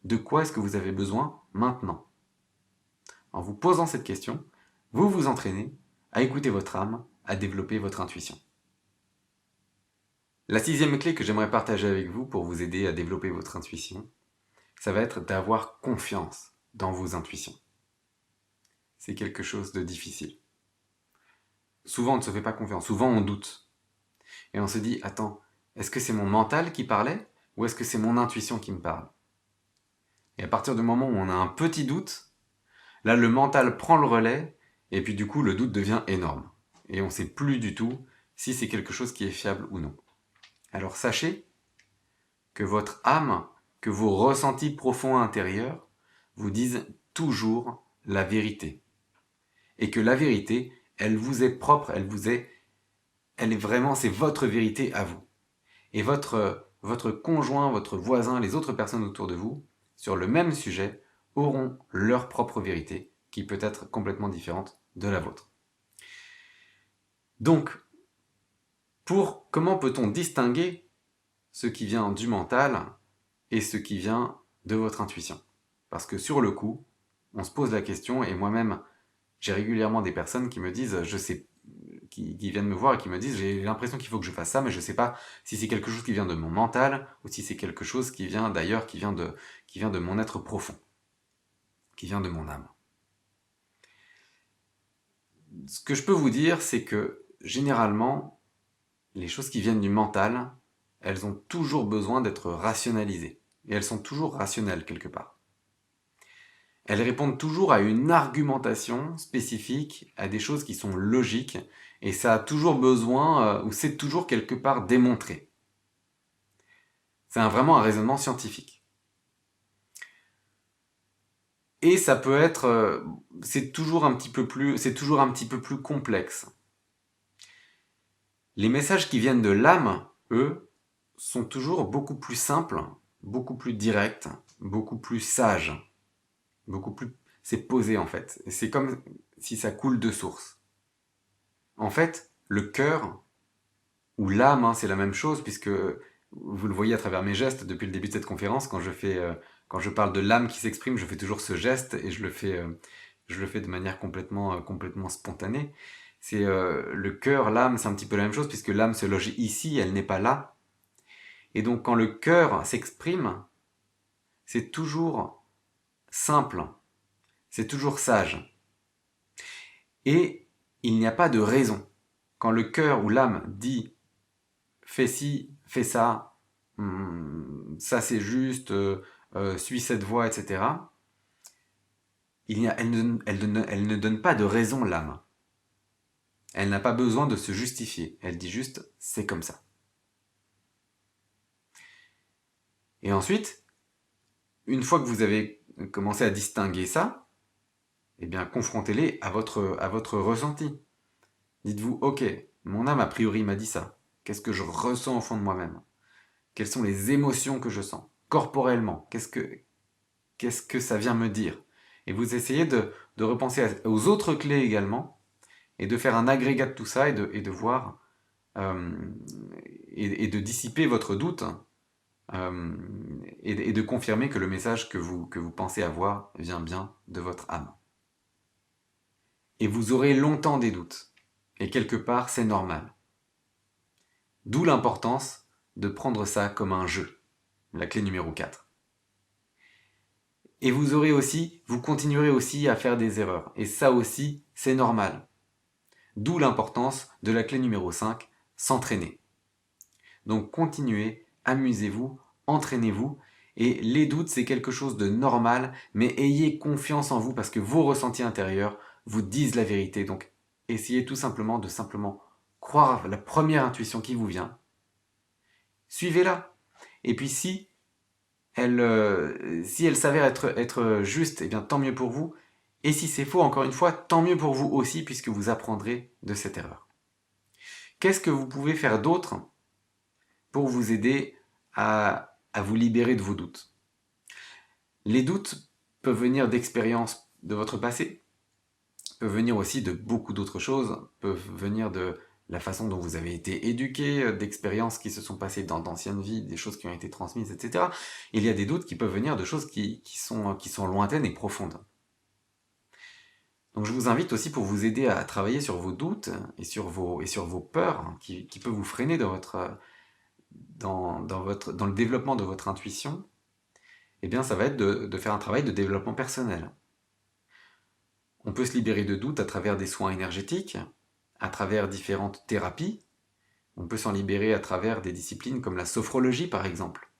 S1: de quoi est-ce que vous avez besoin maintenant? En vous posant cette question, vous vous entraînez à écouter votre âme, à développer votre intuition. La sixième clé que j'aimerais partager avec vous pour vous aider à développer votre intuition, ça va être d'avoir confiance dans vos intuitions. C'est quelque chose de difficile. Souvent on ne se fait pas confiance, souvent on doute. Et on se dit, attends, est-ce que c'est mon mental qui parlait ou est-ce que c'est mon intuition qui me parle? Et à partir du moment où on a un petit doute, là le mental prend le relais et puis du coup le doute devient énorme. Et on ne sait plus du tout si c'est quelque chose qui est fiable ou non. Alors sachez que votre âme, que vos ressentis profonds intérieurs vous disent toujours la vérité. Et que la vérité, elle vous est propre, elle est vraiment, c'est votre vérité à vous. Et votre conjoint, votre voisin, les autres personnes autour de vous, sur le même sujet, auront leur propre vérité, qui peut être complètement différente de la vôtre. Donc, comment peut-on distinguer ce qui vient du mental et ce qui vient de votre intuition? Parce que sur le coup, on se pose la question, et moi-même, j'ai régulièrement des personnes qui me disent, qui viennent me voir et qui me disent, j'ai l'impression qu'il faut que je fasse ça, mais je ne sais pas si c'est quelque chose qui vient de mon mental, ou si c'est quelque chose qui vient d'ailleurs, qui vient de mon être profond, qui vient de mon âme. Ce que je peux vous dire, c'est que généralement, les choses qui viennent du mental, elles ont toujours besoin d'être rationalisées. Et elles sont toujours rationnelles quelque part. elles répondent toujours à une argumentation spécifique, à des choses qui sont logiques, et ça a toujours besoin, ou c'est toujours quelque part démontré. C'est vraiment un raisonnement scientifique. Et ça peut être, c'est toujours un petit peu plus complexe. Les messages qui viennent de l'âme, eux, sont toujours beaucoup plus simples, beaucoup plus directs, beaucoup plus sages, beaucoup plus... C'est posé en fait. C'est comme si ça coule de source. En fait, le cœur, ou l'âme, hein, c'est la même chose, puisque vous le voyez à travers mes gestes depuis le début de cette conférence, quand je parle de l'âme qui s'exprime, je fais toujours ce geste, et je le fais de manière complètement spontanée. C'est le cœur, l'âme, c'est un petit peu la même chose, puisque l'âme se loge ici, elle n'est pas là. Et donc quand le cœur s'exprime, c'est toujours simple, c'est toujours sage. Et il n'y a pas de raison. Quand le cœur ou l'âme dit fais ci, fais ça, ça c'est juste, suis cette voie, etc., elle ne donne pas de raison, l'âme. Elle n'a pas besoin de se justifier. Elle dit juste c'est comme ça. Et ensuite, une fois que vous avez commencé à distinguer ça, eh bien, confrontez-les à votre ressenti. Dites-vous, ok, mon âme a priori m'a dit ça. Qu'est-ce que je ressens au fond de moi-même? Quelles sont les émotions que je sens? Corporellement, qu'est-ce que ça vient me dire? Et vous essayez de repenser aux autres clés également, et de faire un agrégat de tout ça, et de voir, euh, et de dissiper votre doute, et de confirmer que le message que vous pensez avoir vient bien de votre âme. Et vous aurez longtemps des doutes. Et quelque part, c'est normal. D'où l'importance de prendre ça comme un jeu. La clé numéro 4. Et vous continuerez aussi à faire des erreurs. Et ça aussi, c'est normal. D'où l'importance de la clé numéro 5, s'entraîner. Donc continuez, amusez-vous, entraînez-vous. Et les doutes, c'est quelque chose de normal, mais ayez confiance en vous parce que vos ressentis intérieurs vous disent la vérité. Donc essayez tout simplement de croire la première intuition qui vous vient. Suivez-la. Et puis si elle s'avère être juste, eh bien tant mieux pour vous. Et si c'est faux, encore une fois, tant mieux pour vous aussi, puisque vous apprendrez de cette erreur. Qu'est-ce que vous pouvez faire d'autre pour vous aider à vous libérer de vos doutes? Les doutes peuvent venir d'expériences de votre passé, peuvent venir aussi de beaucoup d'autres choses, peuvent venir de la façon dont vous avez été éduqué, d'expériences qui se sont passées dans d'anciennes vies, des choses qui ont été transmises, etc. Il y a des doutes qui peuvent venir de choses qui sont lointaines et profondes. Donc je vous invite aussi pour vous aider à travailler sur vos doutes et sur vos peurs qui peuvent vous freiner dans le développement de votre intuition. Eh bien ça va être de faire un travail de développement personnel. On peut se libérer de doutes à travers des soins énergétiques, à travers différentes thérapies. On peut s'en libérer à travers des disciplines comme la sophrologie par exemple.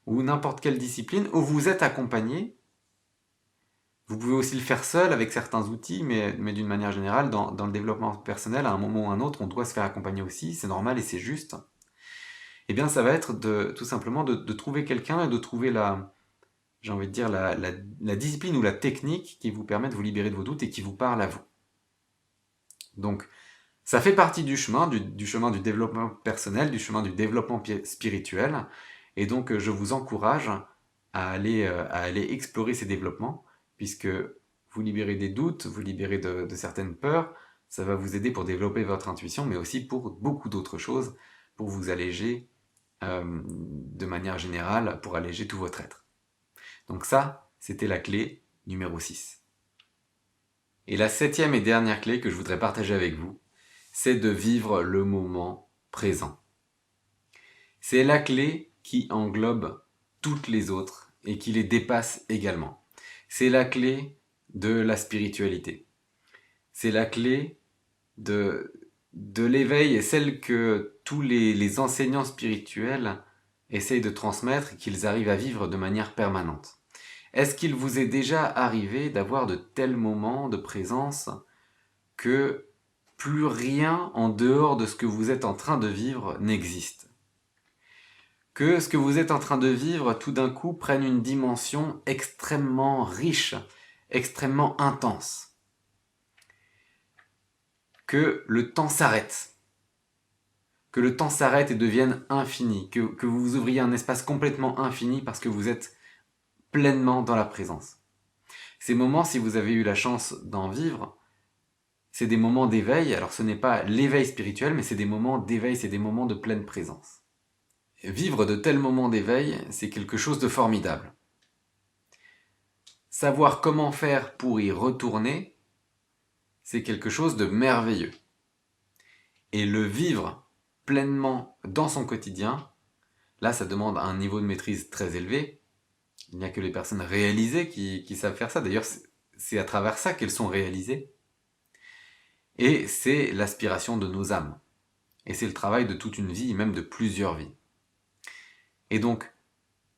S1: Ou n'importe quelle discipline où vous êtes accompagné. Vous pouvez aussi le faire seul avec certains outils, mais d'une manière générale, dans le développement personnel, à un moment ou à un autre, on doit se faire accompagner aussi, c'est normal et c'est juste. Eh bien, ça va être tout simplement de trouver quelqu'un et de trouver j'ai envie de dire, la discipline ou la technique qui vous permet de vous libérer de vos doutes et qui vous parle à vous. Donc, ça fait partie du chemin, du chemin du développement personnel, du chemin du développement spirituel. Et donc, je vous encourage à aller explorer ces développements, puisque vous libérez des doutes, vous libérez de certaines peurs, ça va vous aider pour développer votre intuition, mais aussi pour beaucoup d'autres choses, pour vous alléger de manière générale, pour alléger tout votre être. Donc ça, c'était la clé numéro 6. Et la 7e et dernière clé que je voudrais partager avec vous, c'est de vivre le moment présent. C'est la clé qui englobe toutes les autres et qui les dépasse également. C'est la clé de la spiritualité. C'est la clé de l'éveil et celle que tous les enseignants spirituels essayent de transmettre et qu'ils arrivent à vivre de manière permanente. Est-ce qu'il vous est déjà arrivé d'avoir de tels moments de présence que plus rien en dehors de ce que vous êtes en train de vivre n'existe? Que ce que vous êtes en train de vivre tout d'un coup prenne une dimension extrêmement riche, extrêmement intense? Que le temps s'arrête? Que le temps s'arrête et devienne infini, que vous vous ouvriez un espace complètement infini parce que vous êtes pleinement dans la présence. Ces moments, si vous avez eu la chance d'en vivre, c'est des moments d'éveil. Alors ce n'est pas l'éveil spirituel, mais c'est des moments d'éveil, c'est des moments de pleine présence. Vivre de tels moments d'éveil, c'est quelque chose de formidable. Savoir comment faire pour y retourner, c'est quelque chose de merveilleux. Et le vivre pleinement dans son quotidien, là ça demande un niveau de maîtrise très élevé. Il n'y a que les personnes réalisées qui savent faire ça. D'ailleurs, c'est à travers ça qu'elles sont réalisées. Et c'est l'aspiration de nos âmes. Et c'est le travail de toute une vie, même de plusieurs vies. Et donc,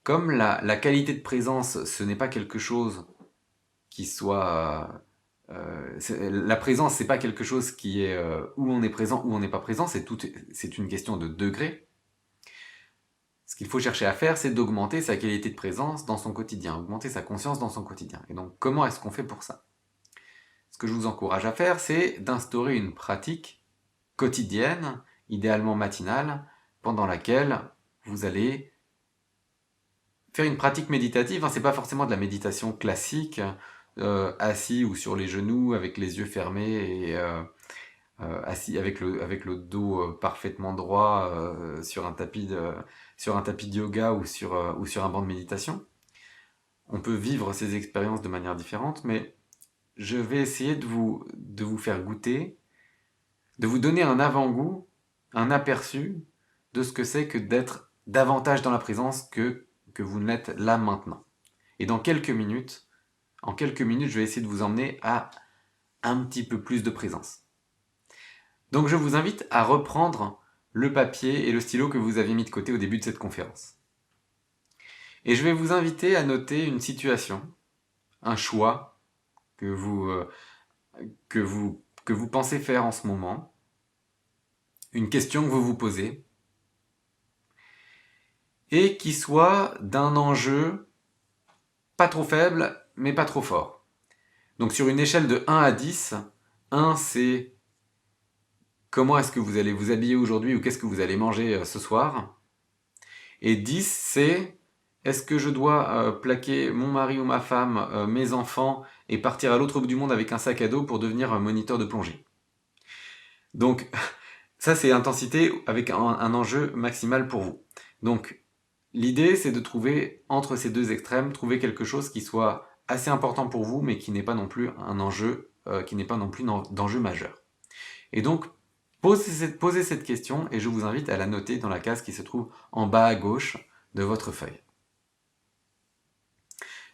S1: comme la qualité de présence, ce n'est pas quelque chose qui soit... la présence, c'est pas quelque chose qui est où on est présent, où on n'est pas présent, c'est une question de degré. Ce qu'il faut chercher à faire, c'est d'augmenter sa qualité de présence dans son quotidien, augmenter sa conscience dans son quotidien. Et donc, comment est-ce qu'on fait pour ça? Ce que je vous encourage à faire, c'est d'instaurer une pratique quotidienne, idéalement matinale, pendant laquelle vous allez faire une pratique méditative. C'est pas forcément de la méditation classique, assis ou sur les genoux avec les yeux fermés et assis avec le dos parfaitement droit sur un tapis de yoga ou sur un banc de méditation. On peut vivre ces expériences de manière différente, mais je vais essayer de vous faire goûter, de vous donner un avant-goût, un aperçu de ce que c'est que d'être davantage dans la présence que vous ne l'êtes là maintenant. Et en quelques minutes, je vais essayer de vous emmener à un petit peu plus de présence. Donc je vous invite à reprendre le papier et le stylo que vous aviez mis de côté au début de cette conférence. Et je vais vous inviter à noter une situation, un choix que vous pensez faire en ce moment, une question que vous vous posez, et qui soit d'un enjeu pas trop faible, mais pas trop fort. Donc sur une échelle de 1 à 10, 1 c'est comment est-ce que vous allez vous habiller aujourd'hui ou qu'est-ce que vous allez manger ce soir. Et 10 c'est est-ce que je dois plaquer mon mari ou ma femme, mes enfants et partir à l'autre bout du monde avec un sac à dos pour devenir un moniteur de plongée. Donc ça c'est intensité avec un enjeu maximal pour vous. Donc l'idée c'est de trouver entre ces deux extrêmes, trouver quelque chose qui soit assez important pour vous mais qui n'est pas non plus un enjeu, qui n'est pas non plus d'enjeu majeur. Et donc posez cette question et je vous invite à la noter dans la case qui se trouve en bas à gauche de votre feuille.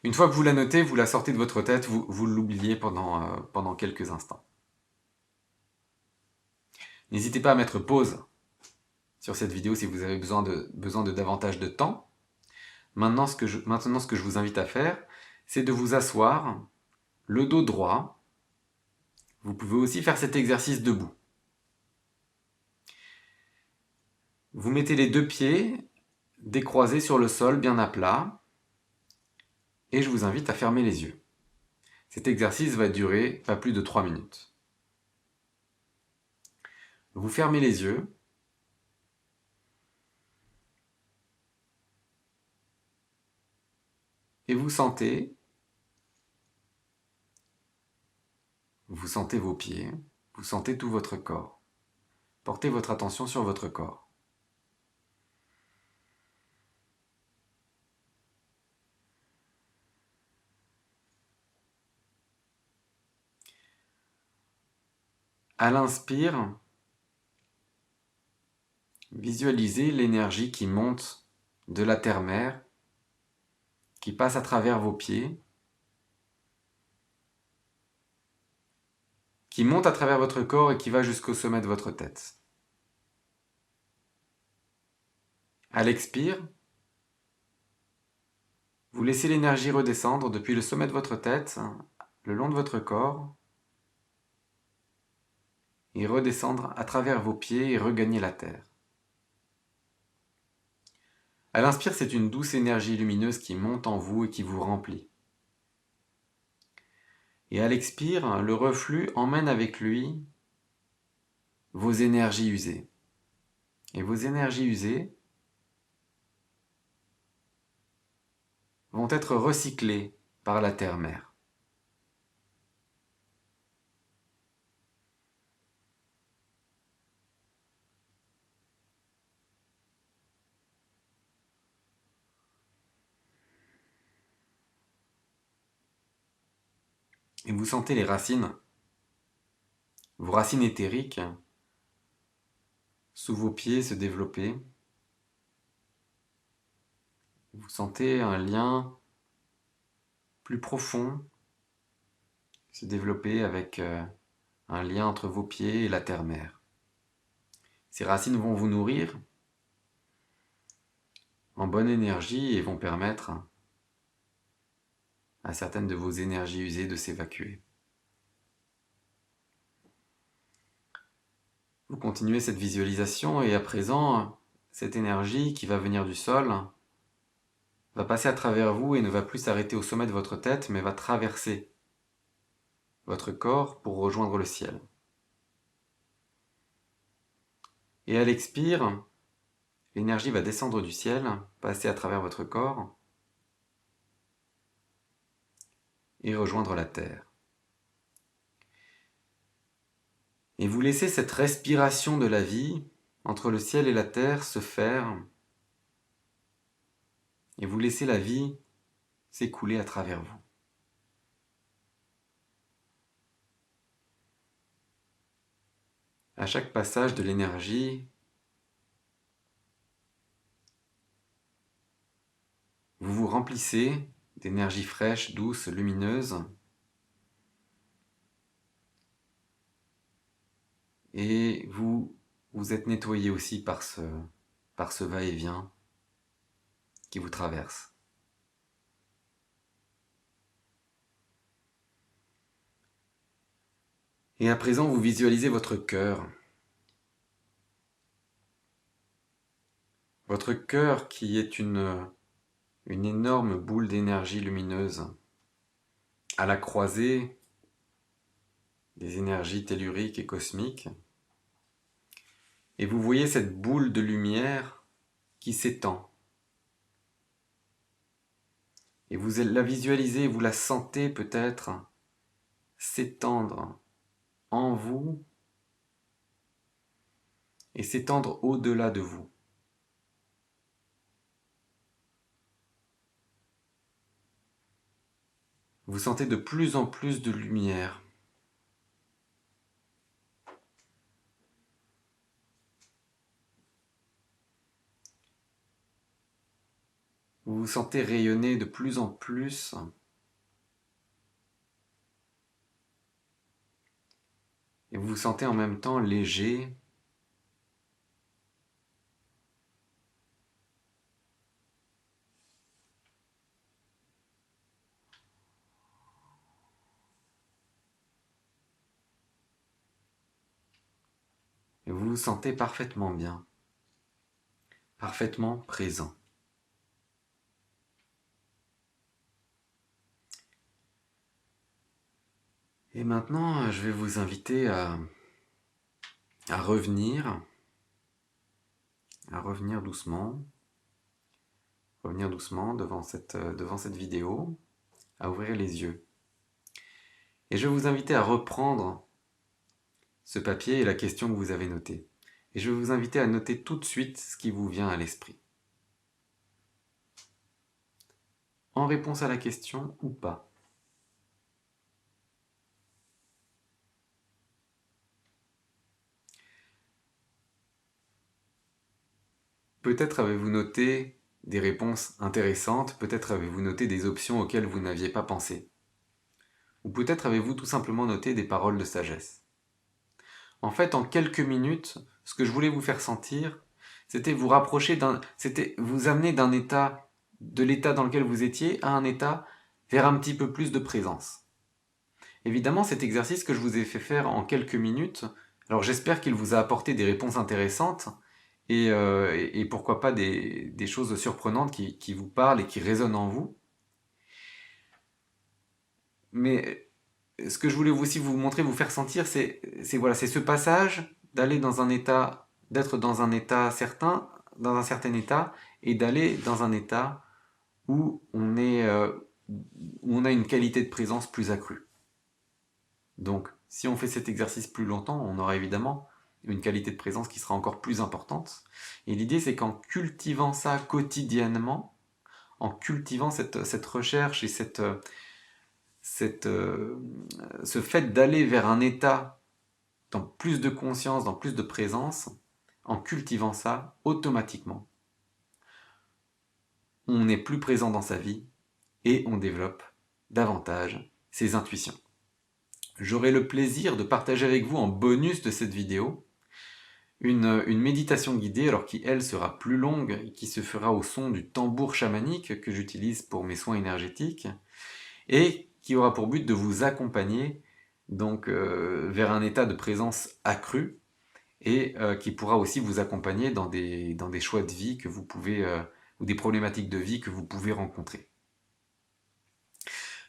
S1: Une fois que vous la notez, vous la sortez de votre tête, vous l'oubliez pendant quelques instants. N'hésitez pas à mettre pause sur cette vidéo si vous avez besoin de davantage de temps. Maintenant, ce que je vous invite à faire, c'est de vous asseoir, le dos droit. Vous pouvez aussi faire cet exercice debout. Vous mettez les deux pieds décroisés sur le sol, bien à plat, et je vous invite à fermer les yeux. Cet exercice va durer pas plus de 3 minutes. Vous fermez les yeux. Et vous sentez vos pieds, vous sentez tout votre corps. Portez votre attention sur votre corps. À l'inspire, visualisez l'énergie qui monte de la terre-mère, qui passe à travers vos pieds, qui monte à travers votre corps et qui va jusqu'au sommet de votre tête. À l'expire, Vous laissez l'énergie redescendre depuis le sommet de votre tête, le long de votre corps, et redescendre à travers vos pieds et regagner la terre. À l'inspire, c'est une douce énergie lumineuse qui monte en vous et qui vous remplit. Et à l'expire, le reflux emmène avec lui vos énergies usées. Et vos énergies usées vont être recyclées par la terre-mère. Et vous sentez les racines, vos racines éthériques, sous vos pieds se développer. Vous sentez un lien plus profond se développer avec un lien entre vos pieds et la terre-mère. Ces racines vont vous nourrir en bonne énergie et vont permettre à certaines de vos énergies usées de s'évacuer. Vous continuez cette visualisation et à présent, cette énergie qui va venir du sol va passer à travers vous et ne va plus s'arrêter au sommet de votre tête, mais va traverser votre corps pour rejoindre le ciel. Et à l'expire, l'énergie va descendre du ciel, passer à travers votre corps et rejoindre la terre. Et vous laissez cette respiration de la vie entre le ciel et la terre se faire, et vous laissez la vie s'écouler à travers vous. À chaque passage de l'énergie, vous vous remplissez d'énergie fraîche, douce, lumineuse, et vous êtes nettoyé aussi par ce va-et-vient qui vous traverse. Et à présent, vous visualisez votre cœur. Votre cœur qui est une énorme boule d'énergie lumineuse à la croisée des énergies telluriques et cosmiques. Et vous voyez cette boule de lumière qui s'étend. Et vous la visualisez, vous la sentez peut-être s'étendre en vous et s'étendre au-delà de vous. Vous sentez de plus en plus de lumière. Vous vous sentez rayonner de plus en plus. Et vous vous sentez en même temps léger. Et vous vous sentez parfaitement bien, parfaitement présent. Et maintenant, je vais vous inviter à revenir doucement, devant cette vidéo, à ouvrir les yeux. Et je vais vous inviter à reprendre ce papier et la question que vous avez notée. Et je vais vous inviter à noter tout de suite ce qui vous vient à l'esprit. En réponse à la question ou pas. Peut-être avez-vous noté des réponses intéressantes, peut-être avez-vous noté des options auxquelles vous n'aviez pas pensé. Ou peut-être avez-vous tout simplement noté des paroles de sagesse. En fait, en quelques minutes, ce que je voulais vous faire sentir, c'était vous rapprocher c'était vous amener d'un état de l'état dans lequel vous étiez à un état vers un petit peu plus de présence. Évidemment, cet exercice que je vous ai fait faire en quelques minutes, alors j'espère qu'il vous a apporté des réponses intéressantes et pourquoi pas des choses surprenantes qui vous parlent et qui résonnent en vous. Mais ce que je voulais aussi vous montrer, vous faire sentir, c'est ce passage d'aller dans un état, d'être dans un état certain, dans un certain état, et d'aller dans un état où on a une qualité de présence plus accrue. Donc, si on fait cet exercice plus longtemps, on aura évidemment une qualité de présence qui sera encore plus importante. Et l'idée, c'est qu'en cultivant ça quotidiennement, en cultivant cette recherche et ce fait d'aller vers un état dans plus de conscience, dans plus de présence, en cultivant ça, automatiquement, on est plus présent dans sa vie et on développe davantage ses intuitions. J'aurai le plaisir de partager avec vous en bonus de cette vidéo une méditation guidée, alors qui elle sera plus longue et qui se fera au son du tambour chamanique que j'utilise pour mes soins énergétiques et qui aura pour but de vous accompagner donc vers un état de présence accru et qui pourra aussi vous accompagner dans des choix de vie que vous pouvez ou des problématiques de vie que vous pouvez rencontrer.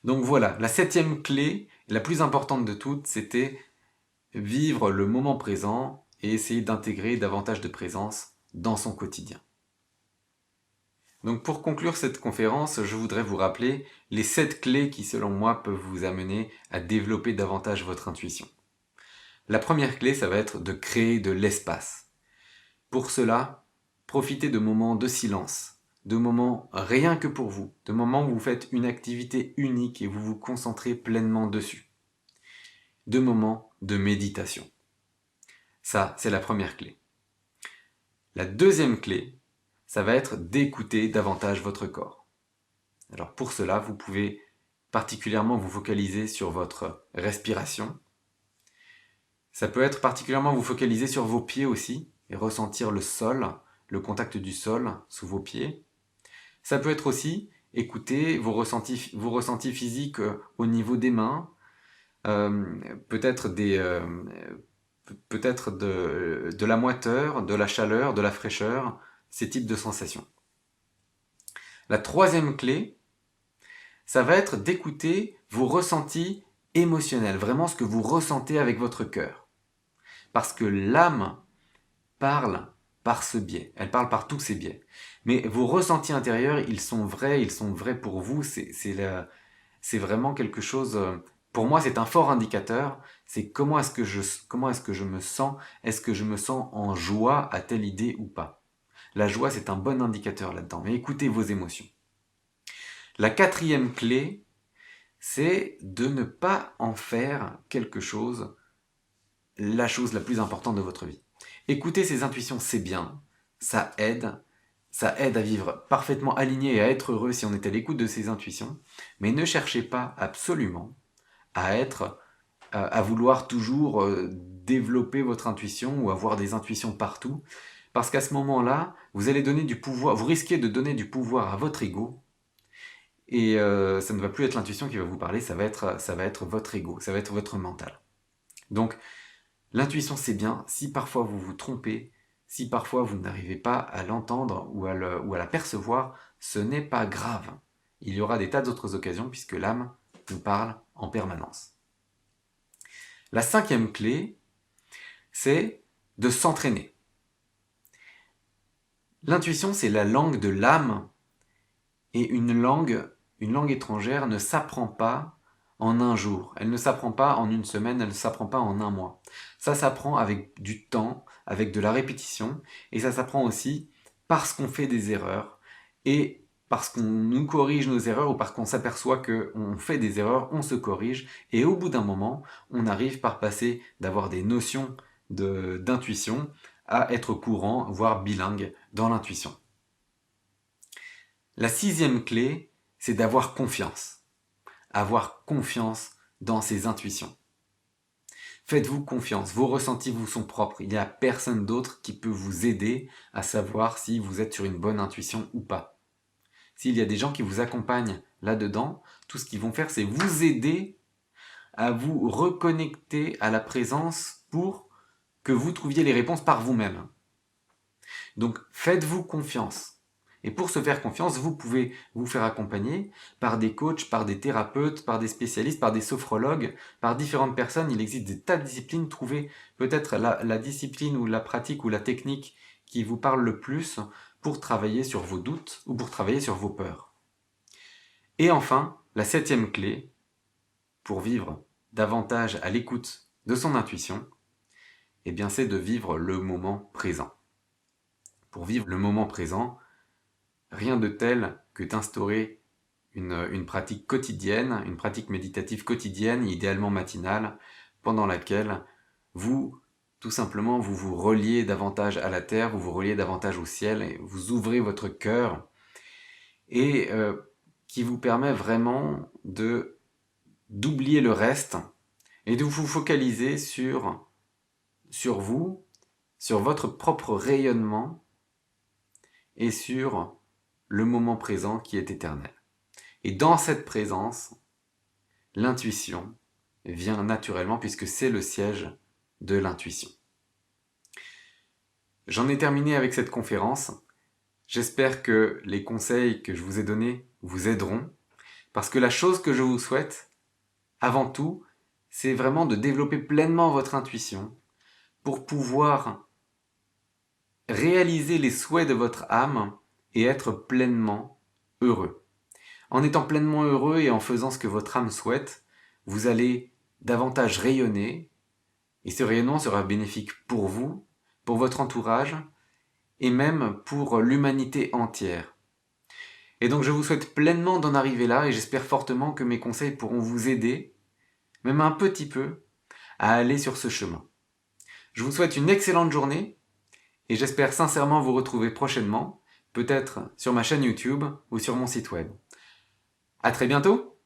S1: Donc voilà, la 7e clé, la plus importante de toutes, c'était vivre le moment présent et essayer d'intégrer davantage de présence dans son quotidien. Donc pour conclure cette conférence, je voudrais vous rappeler les 7 clés qui selon moi peuvent vous amener à développer davantage votre intuition. La première clé, ça va être de créer de l'espace. Pour cela, profitez de moments de silence, de moments rien que pour vous, de moments où vous faites une activité unique et vous vous concentrez pleinement dessus. De moments de méditation. Ça, c'est la première clé. La deuxième clé, ça va être d'écouter davantage votre corps. Alors pour cela, vous pouvez particulièrement vous focaliser sur votre respiration. Ça peut être particulièrement vous focaliser sur vos pieds aussi et ressentir le sol, le contact du sol sous vos pieds. Ça peut être aussi écouter vos ressentis physiques au niveau des mains, peut-être de la moiteur, de la chaleur, de la fraîcheur, ces types de sensations. La troisième clé, ça va être d'écouter vos ressentis émotionnels, vraiment ce que vous ressentez avec votre cœur. Parce que l'âme parle par ce biais, elle parle par tous ces biais. Mais vos ressentis intérieurs, ils sont vrais pour vous, c'est vraiment quelque chose... Pour moi, c'est un fort indicateur, c'est comment est-ce que je me sens, est-ce que je me sens en joie à telle idée ou pas. La joie, c'est un bon indicateur là-dedans, mais écoutez vos émotions. La quatrième clé, c'est de ne pas en faire quelque chose, la chose la plus importante de votre vie. Écouter ses intuitions, c'est bien, ça aide à vivre parfaitement aligné et à être heureux si on est à l'écoute de ses intuitions, mais ne cherchez pas absolument à vouloir toujours développer votre intuition ou avoir des intuitions partout, parce qu'à ce moment-là, vous allez donner du pouvoir, vous risquez de donner du pouvoir à votre ego, et ça ne va plus être l'intuition qui va vous parler, ça va être votre ego, ça va être votre mental. Donc, l'intuition c'est bien, si parfois vous vous trompez, si parfois vous n'arrivez pas à l'entendre ou à la percevoir, ce n'est pas grave. Il y aura des tas d'autres occasions puisque l'âme nous parle en permanence. La 5e clé, c'est de s'entraîner. L'intuition, c'est la langue de l'âme, et une langue étrangère ne s'apprend pas en un jour, elle ne s'apprend pas en une semaine, elle ne s'apprend pas en un mois. Ça s'apprend avec du temps, avec de la répétition, et ça s'apprend aussi parce qu'on fait des erreurs, et parce qu'on nous corrige nos erreurs, ou parce qu'on s'aperçoit qu'on fait des erreurs, on se corrige, et au bout d'un moment, on arrive par passer d'avoir des notions d'intuition à être courant, voire bilingue dans l'intuition. La 6e clé, c'est d'avoir confiance. Avoir confiance dans ses intuitions. Faites-vous confiance, vos ressentis vous sont propres, il n'y a personne d'autre qui peut vous aider à savoir si vous êtes sur une bonne intuition ou pas. s'il y a des gens qui vous accompagnent là-dedans, tout ce qu'ils vont faire, c'est vous aider à vous reconnecter à la présence pour que vous trouviez les réponses par vous-même. Donc faites-vous confiance. Et pour se faire confiance, vous pouvez vous faire accompagner par des coachs, par des thérapeutes, par des spécialistes, par des sophrologues, par différentes personnes. Il existe des tas de disciplines. Trouvez peut-être la discipline ou la pratique ou la technique qui vous parle le plus pour travailler sur vos doutes ou pour travailler sur vos peurs. Et enfin, la 7e clé pour vivre davantage à l'écoute de son intuition, eh bien c'est de vivre le moment présent. Pour vivre le moment présent, rien de tel que d'instaurer une pratique quotidienne, une pratique méditative quotidienne, idéalement matinale, pendant laquelle vous, tout simplement, vous vous reliez davantage à la terre, vous vous reliez davantage au ciel, et vous ouvrez votre cœur, et qui vous permet vraiment d'oublier le reste, et de vous focaliser sur vous, sur votre propre rayonnement, et sur le moment présent qui est éternel. Et dans cette présence, l'intuition vient naturellement puisque c'est le siège de l'intuition. J'en ai terminé avec cette conférence. J'espère que les conseils que je vous ai donnés vous aideront parce que la chose que je vous souhaite, avant tout, c'est vraiment de développer pleinement votre intuition pour pouvoir réaliser les souhaits de votre âme et être pleinement heureux. En étant pleinement heureux et en faisant ce que votre âme souhaite, vous allez davantage rayonner, et ce rayonnement sera bénéfique pour vous, pour votre entourage, et même pour l'humanité entière. Et donc je vous souhaite pleinement d'en arriver là, et j'espère fortement que mes conseils pourront vous aider, même un petit peu, à aller sur ce chemin. Je vous souhaite une excellente journée, et j'espère sincèrement vous retrouver prochainement, peut-être sur ma chaîne YouTube ou sur mon site web. À très bientôt!